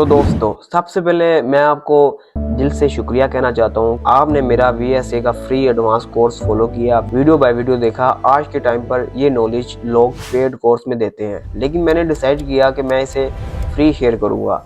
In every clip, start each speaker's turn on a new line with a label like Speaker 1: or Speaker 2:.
Speaker 1: तो दोस्तों, सबसे पहले मैं आपको दिल से शुक्रिया कहना चाहता हूँ। आपने मेरा VSA का फ्री एडवांस कोर्स फॉलो किया, वीडियो बाय वीडियो देखा। आज के टाइम पर ये नॉलेज लोग पेड कोर्स में देते हैं, लेकिन मैंने डिसाइड किया कि मैं इसे फ्री शेयर करूँगा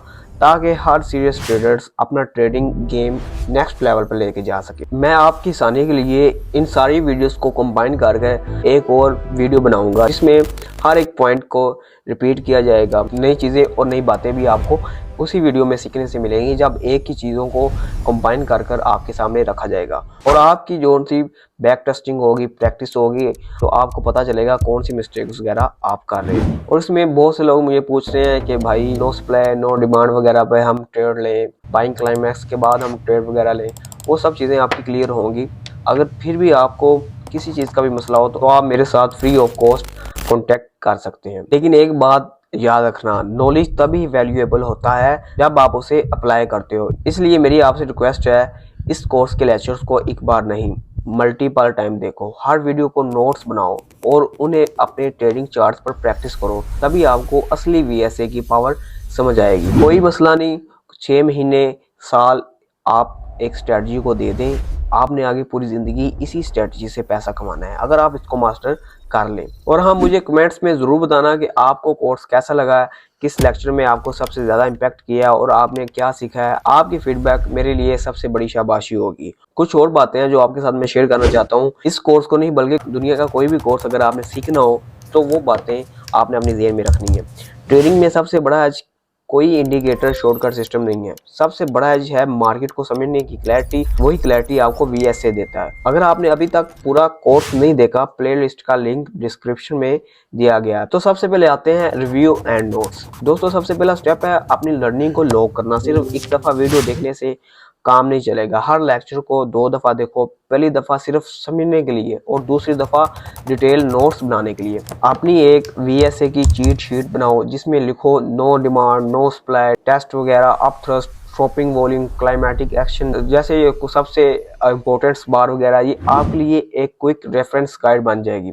Speaker 1: ताकि हर सीरियस ट्रेडर्स अपना ट्रेडिंग गेम नेक्स्ट लेवल पर लेके जा सके। मैं आपकी आसानी के लिए इन सारी वीडियोस को कंबाइन करके एक और वीडियो बनाऊंगा, जिसमें हर एक पॉइंट को रिपीट किया जाएगा। नई चीज़ें और नई बातें भी आपको उसी वीडियो में सीखने से मिलेंगी, जब एक ही चीज़ों को कंबाइन कर कर आपके सामने रखा जाएगा। और आपकी जो सी बैक टेस्टिंग होगी, प्रैक्टिस होगी, तो आपको पता चलेगा कौन सी मिस्टेक्स वगैरह आप कर रहे हैं। और इसमें बहुत से लोग मुझे पूछ रहे हैं कि भाई नो सप्लाई नो डिमांड वगैरह पे हम ट्रेड लें, बाइंग क्लाइमैक्स के बाद हम ट्रेड वगैरह लें, वो सब चीज़ें आपकी क्लियर होंगी। अगर फिर भी आपको किसी चीज़ का भी मसला हो तो आप मेरे साथ फ्री ऑफ कॉस्ट कॉन्टेक्ट कर सकते हैं। लेकिन एक बात याद रखना, नॉलेज तभी वैल्यूएबल होता है जब आप उसे अप्लाई करते हो। इसलिए मेरी आपसे रिक्वेस्ट है, इस कोर्स के लेक्चर्स को एक बार नहीं मल्टीपल टाइम देखो, हर वीडियो को नोट्स बनाओ और उन्हें अपने ट्रेडिंग चार्ट्स पर प्रैक्टिस करो, तभी आपको असली VSA की पावर समझ आएगी। कोई मसला नहीं, 6 महीने साल आप एक स्ट्रेटजी को दे दें, आपने आगे पूरी ज़िंदगी इसी स्ट्रेटजी से पैसा कमाना है, अगर आप इसको मास्टर कर लें। और हाँ, मुझे कमेंट्स में ज़रूर बताना कि आपको कोर्स कैसा लगा है, किस लेक्चर में आपको सबसे ज़्यादा इम्पैक्ट किया और आपने क्या सीखा है। आपकी फीडबैक मेरे लिए सबसे बड़ी शाबाशी होगी। कुछ और बातें हैं जो आपके साथ मैं शेयर करना चाहता हूँ। इस कोर्स को नहीं बल्कि दुनिया का कोई भी कोर्स अगर आपने सीखना हो तो वो बातें आपने अपनी ज़हन में रखनी है। ट्रेडिंग में सबसे बड़ा आज कोई इंडिकेटर शॉर्टकट सिस्टम नहीं है। सबसे बड़ा एज है मार्केट को समझने की क्लैरिटी। वही क्लैरिटी आपको VSA देता है। अगर आपने अभी तक पूरा कोर्स नहीं देखा, प्लेलिस्ट का लिंक डिस्क्रिप्शन में दिया गया है। तो सबसे पहले आते हैं रिव्यू एंड नोट्स। दोस्तों, सबसे पहला स्टेप है अपनी लर्निंग को लॉक करना। सिर्फ एक दफ़ा वीडियो देखने से काम नहीं चलेगा। हर लेक्चर को 2 दफ़ा देखो, पहली दफ़ा सिर्फ समझने के लिए और दूसरी दफ़ा डिटेल नोट्स बनाने के लिए। अपनी एक VSA की चीट शीट बनाओ जिसमें लिखो no demand, no supply, test वगैरह, up thrust, shopping volume, climatic action जैसे ये सबसे इंपॉर्टेंट बार वगैरह, ये आपके लिए एक क्विक रेफरेंस गाइड बन जाएगी।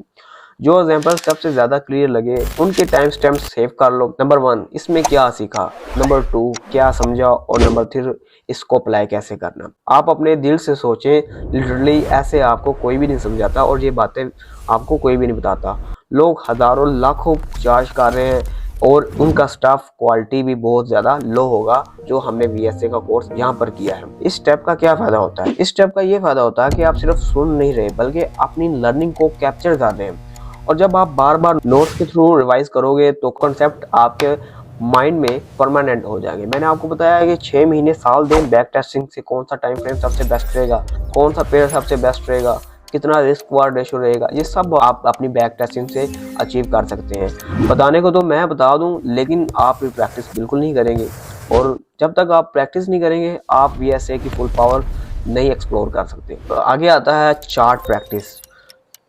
Speaker 1: जो एग्जाम्पल सबसे ज़्यादा क्लियर लगे उनके टाइम स्टैम्प सेव कर लो। नंबर 1 इसमें क्या सीखा, नंबर 2 क्या समझा, और नंबर 3 इसको अप्लाई कैसे करना। आप अपने दिल से सोचें, लिटरली ऐसे आपको कोई भी नहीं समझाता और ये बातें आपको कोई भी नहीं बताता। लोग हज़ारों लाखों चार्ज कर रहे हैं और उनका स्टाफ क्वालिटी भी बहुत ज़्यादा लो होगा जो हमने VSA का कोर्स यहाँ पर किया है। इस स्टेप का क्या फ़ायदा होता है? इस स्टेप का ये फ़ायदा होता है कि आप सिर्फ सुन नहीं रहे बल्कि अपनी लर्निंग को कैप्चर कर रहे हैं। और जब आप बार बार नोट्स के थ्रू रिवाइज करोगे तो कॉन्सेप्ट आपके माइंड में परमानेंट हो जाएंगे। मैंने आपको बताया है कि 6 महीने साल दें बैक टेस्टिंग से कौन सा टाइम फ्रेम सबसे बेस्ट रहेगा, कौन सा पेयर सबसे बेस्ट रहेगा, कितना रिस्क वार रेशो रहेगा, ये सब आप अपनी बैक टेस्टिंग से अचीव कर सकते हैं। बताने को तो मैं बता दूं, लेकिन आप प्रैक्टिस बिल्कुल नहीं करेंगे और जब तक आप प्रैक्टिस नहीं करेंगे आप VSA की फुल पावर नहीं एक्सप्लोर कर सकते। तो आगे आता है चार्ट प्रैक्टिस।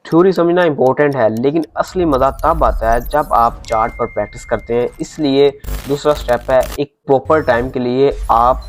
Speaker 1: थ्योरी समझना इंपॉर्टेंट है, लेकिन असली मज़ा तब आता है जब आप चार्ट पर प्रैक्टिस करते हैं। इसलिए दूसरा स्टेप है, एक प्रॉपर टाइम के लिए आप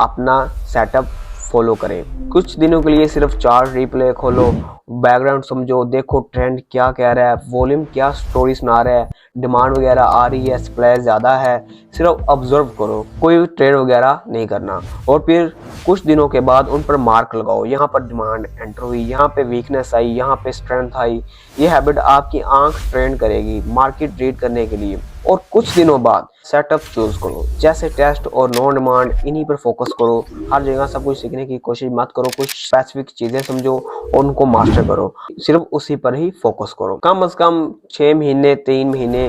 Speaker 1: अपना सेटअप फॉलो करें। कुछ दिनों के लिए सिर्फ चार्ट रिप्ले खोलो, बैकग्राउंड समझो, देखो ट्रेंड क्या कह रहा है, वॉल्यूम क्या स्टोरी सुना रहा है, डिमांड वगैरह आ रही है, सप्लाई ज़्यादा है, सिर्फ ऑब्जर्व करो, कोई ट्रेड वगैरह नहीं करना। और फिर कुछ दिनों के बाद उन पर मार्क लगाओ, यहाँ पर डिमांड एंटर हुई, यहाँ पे वीकनेस आई, यहाँ पे स्ट्रेंथ आई। ये हैबिट आपकी आंख ट्रेन करेगी मार्केट रीड करने के लिए। और कुछ दिनों बाद सेटअप चूज करो, जैसे टेस्ट और नॉन डिमांड, इन्हीं पर फोकस करो। हर जगह सब कुछ सीखने की कोशिश मत करो, कुछ स्पेसिफिक चीज़ें समझो और उनको मास्टर करो, सिर्फ उसी पर ही फोकस करो। कम से कम 6 महीने 3 महीने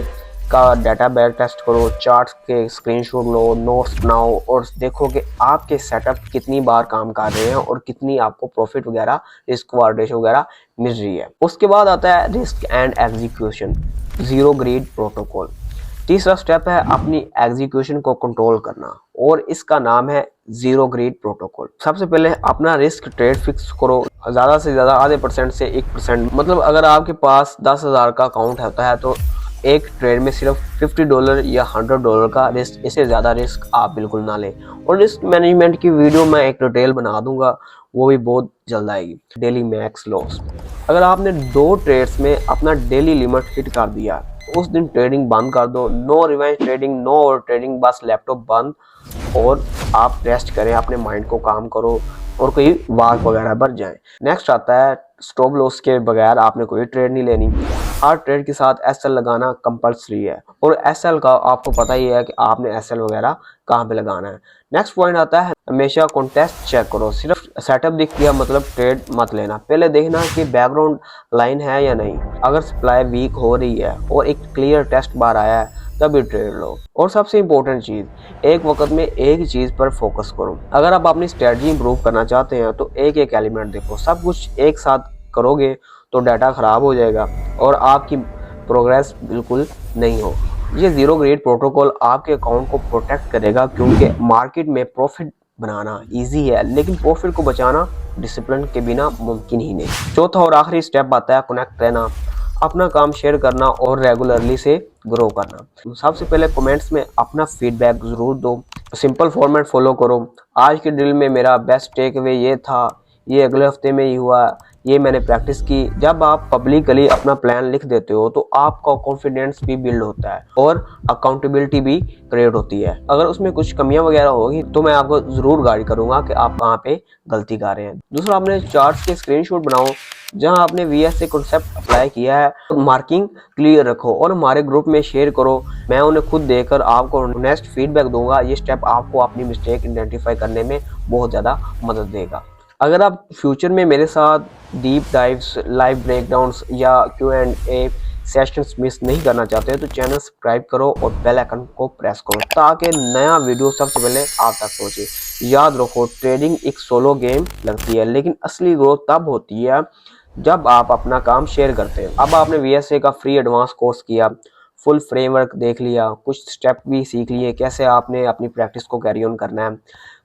Speaker 1: का डाटा बैक टेस्ट करो, चार्ट्स के स्क्रीनशॉट लो, नोट्स बनाओ और देखो कि आपके सेटअप कितनी बार काम कर रहे हैं और कितनी आपको प्रॉफिट वगैरह, रिस्क वार रेशो वगैरह मिल रही है। उसके बाद आता है risk and execution, zero greed protocol. तीसरा स्टेप है अपनी एग्जीक्यूशन को कंट्रोल करना और इसका नाम है जीरो ग्रीड प्रोटोकॉल। सबसे पहले अपना रिस्क ट्रेड फिक्स करो, ज़्यादा से ज़्यादा आधे % से 1%। मतलब अगर आपके पास 10,000 का अकाउंट होता है तो एक ट्रेड में सिर्फ $50 या $100 का रिस्क, इससे ज़्यादा रिस्क आप बिल्कुल ना लें। और रिस्क मैनेजमेंट की वीडियो मैं एक डिटेल बना दूंगा, वो भी बहुत जल्द आएगी। डेली मैक्स लॉस, अगर आपने 2 ट्रेड्स में अपना डेली लिमिट हिट कर दिया उस दिन ट्रेडिंग बंद कर दो। No revenge trading, no over trading, बस लैपटॉप बंद और आप रेस्ट करें, अपने माइंड को काम करो और कोई वॉक वगैरह पर जाएं। नेक्स्ट आता है स्टॉप लॉस के बगैर आपने कोई ट्रेड नहीं लेनी। हर ट्रेड के साथ एसएल लगाना कंपलसरी है और एसएल का आपको पता ही है कि आपने एसएल वगैरह कहाँ पे लगाना है। नेक्स्ट पॉइंट आता है हमेशा कॉन्टेक्स्ट चेक करो। सिर्फ सेटअप दिख गया मतलब ट्रेड मत लेना, पहले देखना कि बैकग्राउंड लाइन है या नहीं। अगर सप्लाई वीक हो रही है और एक क्लियर टेस्ट बार आया है तभी ट्रेड लो। और सबसे इंपॉर्टेंट चीज, एक वक्त में एक ही चीज पर फोकस करो। अगर आप अपनी स्ट्रेटजी इंप्रूव करना चाहते हैं तो एक एक एलिमेंट देखो। सब कुछ एक साथ करोगे तो डाटा खराब हो जाएगा और आपकी प्रोग्रेस बिल्कुल नहीं होगी। ये जीरो ग्रेड प्रोटोकॉल आपके अकाउंट को प्रोटेक्ट करेगा, क्योंकि मार्केट में प्रॉफिट बनाना इजी है लेकिन प्रॉफिट को बचाना डिसिप्लिन के बिना मुमकिन ही नहीं। चौथा और आखिरी स्टेप आता है कनेक्ट रहना, अपना काम शेयर करना और रेगुलरली से ग्रो करना। सबसे पहले कमेंट्स में अपना फीडबैक जरूर दो, सिंपल फॉर्मेट फॉलो करो। आज के ड्रिल में मेरा बेस्ट टेक अवे ये था, ये अगले हफ्ते में ही हुआ, ये मैंने प्रैक्टिस की। जब आप पब्लिकली अपना प्लान लिख देते हो तो आपका कॉन्फिडेंस भी बिल्ड होता है और अकाउंटेबिलिटी भी क्रिएट होती है। अगर उसमें कुछ कमियां वगैरह होगी तो मैं आपको जरूर गाइड करूंगा कि आप कहाँ पे गलती कर रहे हैं। दूसरा, आपने चार्ट्स के स्क्रीनशॉट बनाओ जहां आपने वीएसए कॉन्सेप्ट अप्लाई किया है, मार्किंग क्लियर रखो और हमारे ग्रुप में शेयर करो। मैं उन्हें खुद देखकर आपको नेक्स्ट फीडबैक दूंगा। ये स्टेप आपको अपनी मिस्टेक आइडेंटिफाई करने में बहुत ज़्यादा मदद देगा। अगर आप फ्यूचर में मेरे साथ डीप डाइव्स, लाइव ब्रेकडाउन्स या Q&A सेशंस मिस नहीं करना चाहते तो चैनल सब्सक्राइब करो और बेल आइकन को प्रेस करो ताकि नया वीडियो सबसे पहले आप तक पहुंचे। याद रखो, ट्रेडिंग एक सोलो गेम लगती है लेकिन असली ग्रोथ तब होती है जब आप अपना काम शेयर करते हैं। अब आपने वीएसए का फ्री एडवांस कोर्स किया, फुल फ्रेमवर्क देख लिया, कुछ स्टेप भी सीख लिए कैसे आपने अपनी प्रैक्टिस को कैरी ऑन करना है।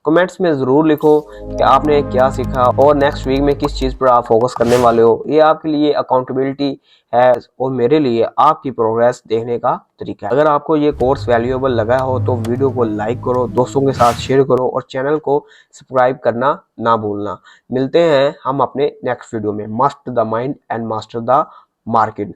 Speaker 1: कमेंट्स में ज़रूर लिखो कि आपने क्या सीखा और नेक्स्ट वीक में किस चीज़ पर आप फोकस करने वाले हो। ये आपके लिए अकाउंटेबिलिटी है और मेरे लिए आपकी प्रोग्रेस देखने का तरीका है। अगर आपको ये कोर्स वैल्यूएबल लगा हो तो वीडियो को लाइक करो, दोस्तों के साथ शेयर करो और चैनल को सब्सक्राइब करना ना भूलना। मिलते हैं हम अपने नेक्स्ट वीडियो में। Master the mind and master the market.